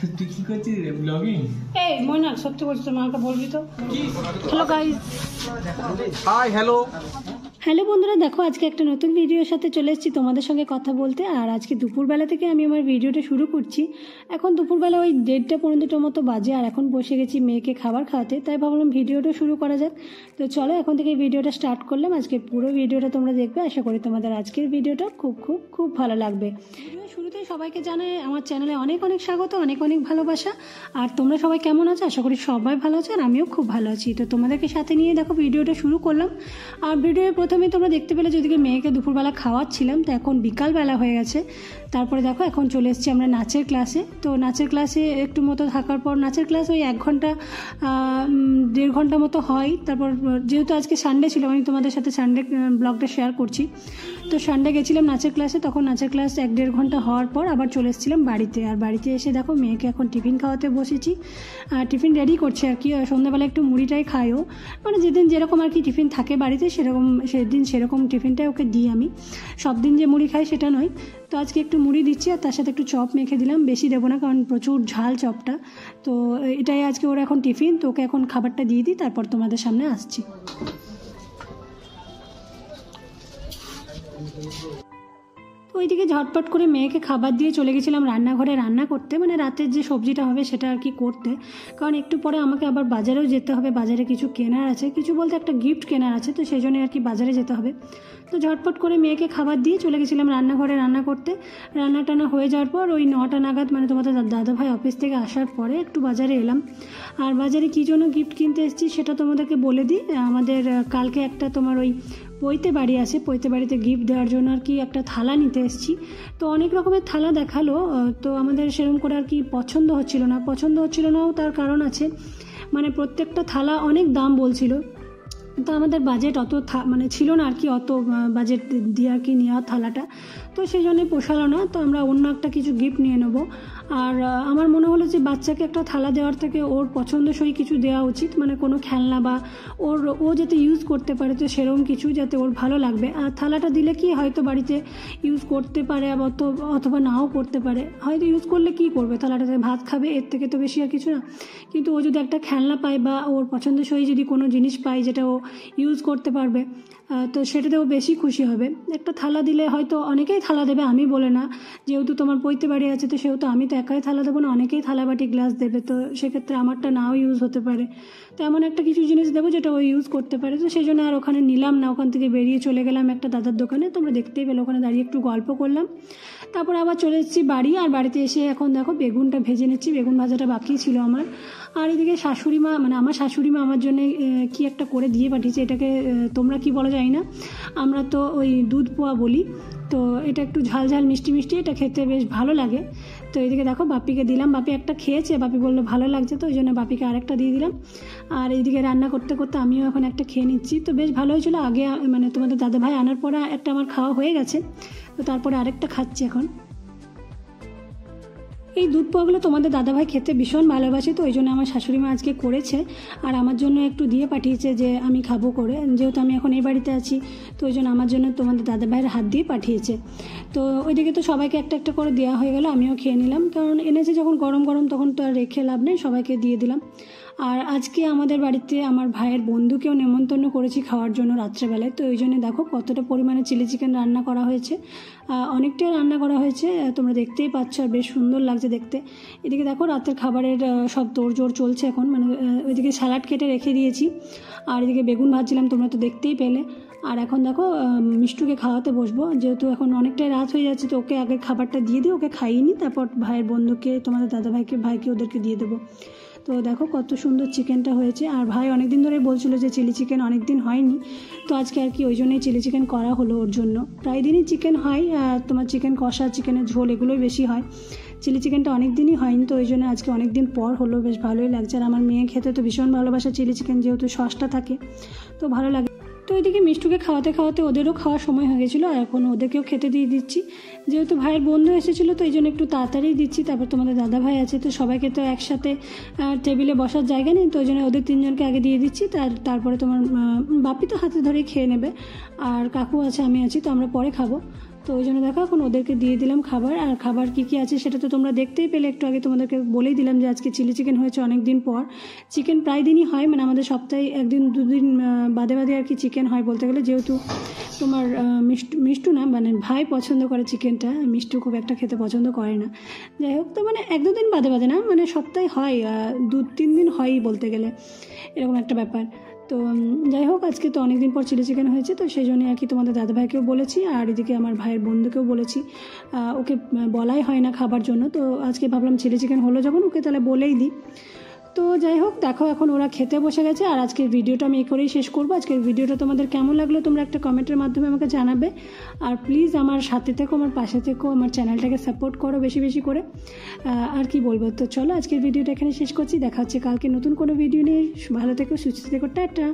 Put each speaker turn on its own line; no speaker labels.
তুই কি করছিস রে ব্লগিং?
এই ময়না সত্যি বলছিস তো মাকে বলবি তো। Hello guys,
hi hello
hello বন্ধুরা, দেখো আজকে একটা নতুন ভিডিওর সাথে চলে এসেছি তোমাদের সঙ্গে কথা বলতে। আর আজকে দুপুরবেলা থেকে আমি আমার ভিডিওটা শুরু করছি। এখন দুপুরবেলা ওই 1:30-2:00 মতো বাজে, আর এখন বসে গেছি মেয়েকে খাবার খাওয়াতে, তাই ভাবলাম ভিডিওটা শুরু করা যাক। তো চলো এখন থেকে ভিডিওটা স্টার্ট করলাম। আজকে পুরো ভিডিওটা তোমরা দেখবে, আশা করি তোমাদের আজকের ভিডিওটা খুব খুব খুব ভালো লাগবে। ভিডিও শুরুতেই সবাইকে জানাই আমার চ্যানেলে অনেক অনেক স্বাগত, অনেক অনেক ভালোবাসা। আর তোমরা সবাই কেমন আছো? আশা করি সবাই ভালো আছো, আর আমিও খুব ভালো আছি। তো তোমাদেরকে সাথে নিয়ে দেখো ভিডিওটা শুরু করলাম। আর ভিডিওর প্রথমে তোমরা দেখতে পেলে যদিকে মেয়েকে দুপুরবেলা খাওয়াচ্ছিলাম, তো এখন বিকালবেলা হয়ে গেছে। তারপরে দেখো এখন চলে এসেছি আমরা নাচের ক্লাসে। তো নাচের ক্লাসে একটু মতো থাকার পর, নাচের ক্লাস ওই 1 ঘন্টা 1.5 ঘন্টা মতো হয়। তারপর যেহেতু আজকে সানডে ছিল, আমি তোমাদের সাথে সানডে ব্লগটা শেয়ার করছি। তো সানডে গেছিলাম নাচের ক্লাসে, তখন নাচের ক্লাস 1-1.5 ঘন্টা হওয়ার পর আবার চলে এসেছিলাম বাড়িতে। আর বাড়িতে এসে দেখো মেয়েকে এখন টিফিন খাওয়াতে বসেছি। আর টিফিন রেডি করছে আর কি। সন্ধ্যাবেলা একটু মুড়িটাই খাইও, মানে যেদিন যেরকম আর কি টিফিন থাকে বাড়িতে সেদিন সেরকম টিফিনটাই ওকে দিই আমি। সব দিন যে মুড়ি খাই সেটা নয়। তো আজকে একটু মুড়ি দিচ্ছি, আর তার সাথে একটু চপ মেখে দিলাম। বেশি দেবো না, কারণ প্রচুর ঝাল চপটা। তো এটাই আজকে ওর এখন টিফিন। তো ওকে এখন খাবারটা দিয়ে দিই, তারপর তোমাদের সামনে আসছি। তো ওইদিকে ঝটপট করে মেয়েকে খাবার দিয়ে চলে গেছিলাম রান্নাঘরে রান্না করতে, মানে রাতের যে সবজিটা হবে সেটা আর কি করতে। কারণ একটু পরে আমাকে আবার বাজারেও যেতে হবে, বাজারে কিছু কেনার আছে, কিছু বলতে একটা গিফট কেনার আছে, তো সেই জন্য আর কি বাজারে যেতে হবে। তো ঝটপট করে মেয়েকে খাবার দিয়ে চলে গেছিলাম রান্নাঘরে রান্না করতে। রান্না টান্না হয়ে যাওয়ার পর ওই 9টা নাগাদ, মানে তোমাদের দাদাভাই অফিস থেকে আসার পরে একটু বাজারে এলাম। আর বাজারে কী জন্য গিফট কিনতে এসেছি সেটা তোমাদেরকে বলে দিই। আমাদের কালকে একটা তোমার ওই পৈতে বাড়ি আছে, পৈতে বাড়িতে গিফট দেওয়ার জন্য আর কি একটা থালা নিতে এসেছি। তো অনেক রকমের থালা দেখালো, তো আমাদের সেরকম করে আর কি পছন্দ হচ্ছিল নাও, তার কারণ আছে। মানে প্রত্যেকটা থালা অনেক দাম বলছিল, তো আমাদের বাজেট অত মানে ছিল না আর কি, অত বাজেট দিয়ে আর কি নেওয়া থালাটা। তো সেই জন্যই পোষালো না, তো আমরা অন্য একটা কিছু গিফট নিয়ে নেবো। আর আমার মনে হলো যে বাচ্চাকে একটা থালা দেওয়ার থেকে ওর পছন্দসই কিছু দেওয়া উচিত, মানে কোনো খেলনা বা ও যাতে ইউজ করতে পারে, তো সেরকম কিছু যাতে ওর ভালো লাগবে। আর থালাটা দিলে কি হয়তো বাড়িতে ইউজ করতে পারে, অথবা নাও করতে পারে। হয়তো ইউজ করলে কি করবে, থালাটাতে ভাত খাবে, এর থেকে তো বেশি আর কিছু না। কিন্তু ও যদি একটা খেলনা পায় বা ওর পছন্দসই যদি কোনো জিনিস পায় যেটা ও ইউজ করতে পারবে, তো সেটাতেও বেশি খুশি হবে। একটা থালা দিলে হয়তো অনেকেই থালা দেবে, আমি বলে না। যেহেতু তোমার পৈতে বাড়ি আছে, তো সেহেতু আমি তো একাই থালা দেবো না, অনেকেই থালা বাটি গ্লাস দেবে। তো সেক্ষেত্রে আমারটা নাও ইউজ হতে পারে। তো এমন একটা কিছু জিনিস দেবো যেটা ও ইউজ করতে পারে। তো সেই জন্য আর ওখানে নিলাম না, ওখান থেকে বেরিয়ে চলে গেলাম একটা দাদার দোকানে। তোমরা দেখতেই পেলে, ওখানে দাঁড়িয়ে একটু গল্প করলাম। তারপর আবার চলে এসেছি বাড়ি। আর বাড়িতে এসে এখন দেখো বেগুনটা ভেজে নিচ্ছি, বেগুন ভাজাটা বাকি ছিল আমার। আর এদিকে শাশুড়ি মা, মানে আমার শাশুড়ি মা আমার জন্য কি একটা করে দিয়ে পাঠিয়েছে। এটাকে তোমরা কি বলো জানি না, আমরা তো ওই দুধ পোয়া বলি। তো এটা একটু ঝাল ঝাল মিষ্টি মিষ্টি, এটা খেতে বেশ ভালো লাগে। তো এদিকে দেখো বাপিকে দিলাম, বাপি একটা খেয়েছে, বাপি বললো ভালো লাগছে, তো ওই জন্য বাপিকে আরেকটা দিয়ে দিলাম। আর এইদিকে রান্না করতে করতে আমিও এখন একটা খেয়ে নিচ্ছি। তো বেশ ভালো হয়েছিলো। আগে মানে তোমাদের দাদাভাই আনার পরে একটা আমার খাওয়া হয়ে গেছে, তো তারপরে আরেকটা খাচ্ছি এখন। এই দুধ পোয়াগুলো তোমাদের দাদাভাই খেতে ভীষণ ভালোবাসে, তো ওই জন্য আমার শাশুড়ি মা আজকে করেছে। আর আমার জন্য একটু দিয়ে পাঠিয়েছে যে আমি খাবো করে, যেহেতু আমি এখন এই বাড়িতে আছি, তো ওই জন্য আমার জন্য তোমাদের দাদাভাইয়ের হাত দিয়ে পাঠিয়েছে। তো ওইদিকে তো সবাইকে একটা একটা করে দেওয়া হয়ে গেল, আমিও খেয়ে নিলাম। কারণ এনেছে যখন গরম গরম, তখন তো আর রেখে লাভ নেই, সবাইকে দিয়ে দিলাম। আর আজকে আমাদের বাড়িতে আমার ভাইয়ের বন্ধুকেও নেমন্তন্ন করেছি খাওয়ার জন্য রাত্রেবেলায়। তো ওই জন্য দেখো কতটা পরিমাণে চিলি চিকেন রান্না করা হয়েছে, অনেকটাই রান্না করা হয়েছে, তোমরা দেখতেই পাচ্ছ। আর বেশ সুন্দর লাগছে দেখতে। এদিকে দেখো রাতের খাবারের সব তোড়জোড় চলছে এখন, মানে ওইদিকে স্যালাড কেটে রেখে দিয়েছি, আর এদিকে বেগুন ভাজছিলাম, তোমরা তো দেখতেই পেলে। আর এখন দেখো মিষ্টুকে খাওয়াতে বসবো, যেহেতু এখন অনেকটাই রাত হয়ে যাচ্ছে, তো ওকে আগে খাবারটা দিয়ে দিই, ওকে খাইয়ে নিই, তারপর ভাইয়ের বন্ধুকে, তোমাদের ভাইকে ওদেরকে দিয়ে দেবো। তো দেখো কত সুন্দর চিকেনটা হয়েছে। আর ভাই অনেক দিন ধরে বলছিল যে চিলি চিকেন অনেক দিন হয়নি, তো আজকে আর কি ওই জন্যই চিলি চিকেন করা হলো ওর জন্য। প্রায় দিনই চিকেন হয়, তোমার চিকেন কষা, চিকেনের ঝোল এগুলোই বেশি হয়, চিলি চিকেনটা অনেক দিনই হয়নি। তো ওই জন্য আজকে অনেক দিন পর হলো, বেশ ভালোই লাগছে। আর আমার মেয়ে খেতে তো ভীষণ ভালোবাসে চিলি চিকেন, যেহেতু সসটা থাকে, তো ভালো লাগে। তো ওইদিকে মিষ্টুকে খাওয়াতে খাওয়াতে ওদেরও খাওয়ার সময় হয়ে গেছিলো, আর এখন ওদেরকেও খেতে দিয়ে দিচ্ছি। যেহেতু ভাইয়ের বন্ধু এসেছিলো, তো এই জন্য একটু তাড়াতাড়ি দিচ্ছি। তারপর তোমাদের দাদা ভাই আছে, তো সবাইকে তো একসাথে টেবিলে বসার জায়গা নেই, তো ওই জন্য ওদের 3জনকে আগে দিয়ে দিচ্ছি। তারপরে তোমার বাপি তো হাতে ধরেই খেয়ে নেবে, আর কাকু আছে, আমি আছি, তো আমরা পরে খাবো। তো ওই জন্য দেখো এখন ওদেরকে দিয়ে দিলাম খাবার। আর খাবার কী কী আছে সেটা তো তোমরা দেখতেই পেলে, একটু আগে তোমাদেরকে বলেই দিলাম যে আজকে চিলি চিকেন হয়েছে অনেক দিন পর। চিকেন প্রায় দিনই হয়, মানে আমাদের সপ্তাহে একদিন দুদিন বাদে বাদে আর কি চিকেন হয় বলতে গেলে, যেহেতু তোমার মিষ্টু না মানে ভাই পছন্দ করে চিকেনটা, মিষ্টু খুব একটা খেতে পছন্দ করে না। যাই হোক, তো মানে এক দুদিন বাদে বাদে না, মানে সপ্তাহে হয় 2-3 দিন হয়ই বলতে গেলে, এরকম একটা ব্যাপার। তো যাই হোক, আজকে তো অনেক দিন পর চিলি চিকেন হয়েছে, তো সেই জন্যই আর কি তোমাদের দাদাভাইকেও বলেছি, আর এদিকে আমার ভাইয়ের বন্ধুকেও বলেছি। ওকে বলাই হয় না খাবার জন্য, তো আজকে ভাবলাম চিলি চিকেন হলো যখন ওকে তাহলে বলেই দিই। তো যাই হোক, দেখো এখন ওরা খেতে বসে গেছে। আর আজকের ভিডিওটা আমি এই করেই শেষ করবো। আজকের ভিডিওটা তোমাদের কেমন লাগলো তোমরা একটা কমেন্টের মাধ্যমে আমাকে জানাবে। আর প্লিজ আমার সাথে থেকো, আমার পাশে থেকো, আমার চ্যানেলটাকে সাপোর্ট করো বেশি বেশি করে। আর কি বলবো, তো চলো আজকের ভিডিওটা এখানে শেষ করছি। দেখা হচ্ছে কালকে নতুন কোনো ভিডিও নিয়ে। ভালো থেকো, সুস্থ থেকো, টাটা।